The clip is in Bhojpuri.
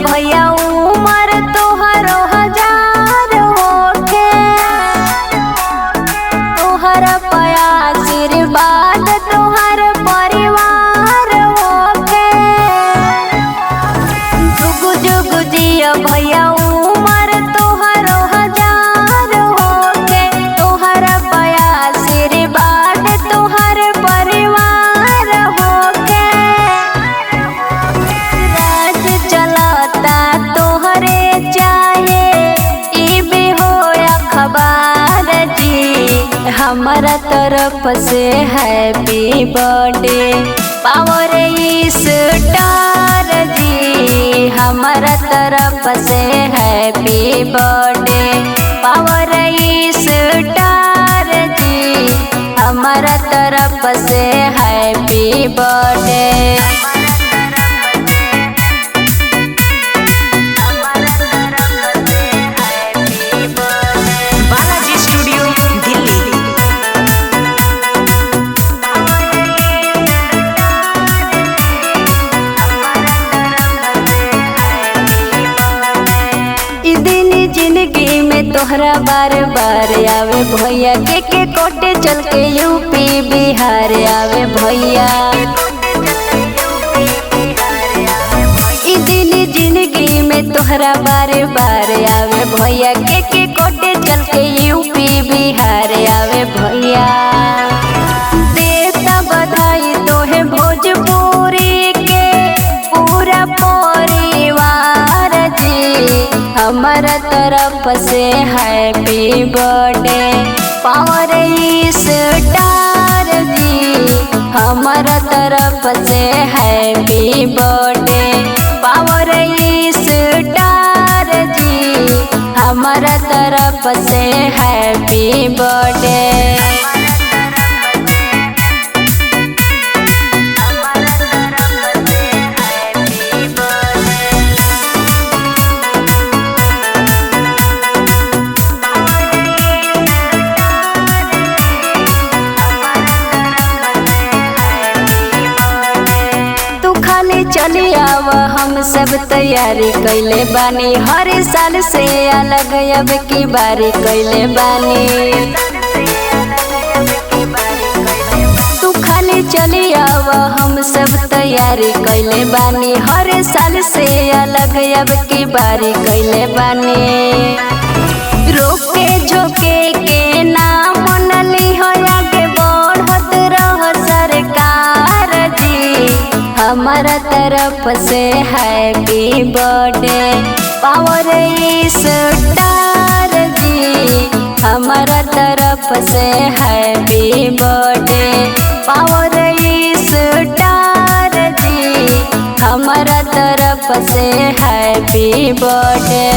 भैया उमर तोहरो हजार होके, तोहर पया आशीर्वाद तोहर परिवार होके। जुग जुग जिया भैया उमर तोहरो हजार होके, तोहर पया आशीर्वाद तोहर परिवार होके। राज चलता तोहरे चाहे ई भी हो अखबार जी, हमारा तरफ से हैप्पी बर्थडे पावर स्टार जी, हमारा तरफ से हैप्पी बर्थडे पावर स्टार जी, हमारा तरफ से happy birthday. Balaji studio Delhi. ई दिन जिंदगी में तोहरा बार बार आवे भैया, के कोटे चल के यूपी बिहार आवे भैया। ई दिन जिंदगी में तोहरा बार बार आवे भैया, के कोटे चल के यूपी बिहार आवे भैया। देता बधाई तोहे भोजपुरी के पूरा परिवार जी, हमारा तरफ से हैप्पी बर्थडे पावर स्टार जी, हमारा तरफ से हैप्पी बर्थडे पावर स्टार जी, हमारा तरफ से हैप्पी बर्थडे। चली आव हम सब तैयारी कैले बानी, हर साल से अलग अब की बारी कैले बानी। तू खाली चली आव हम सब तैयारी कैले बानी, हर साल से अलग अब की बारी कैले बानी। रोके झोके के नाम नली हो आगे बढ़त रह सरकार जी, हमारा तरफ से हैप्पी बर्थडे पावर स्टार जी, हमारा तरफ से हैप्पी बर्थडे पावर स्टार जी, हमारा तरफ से हैप्पी बर्थडे।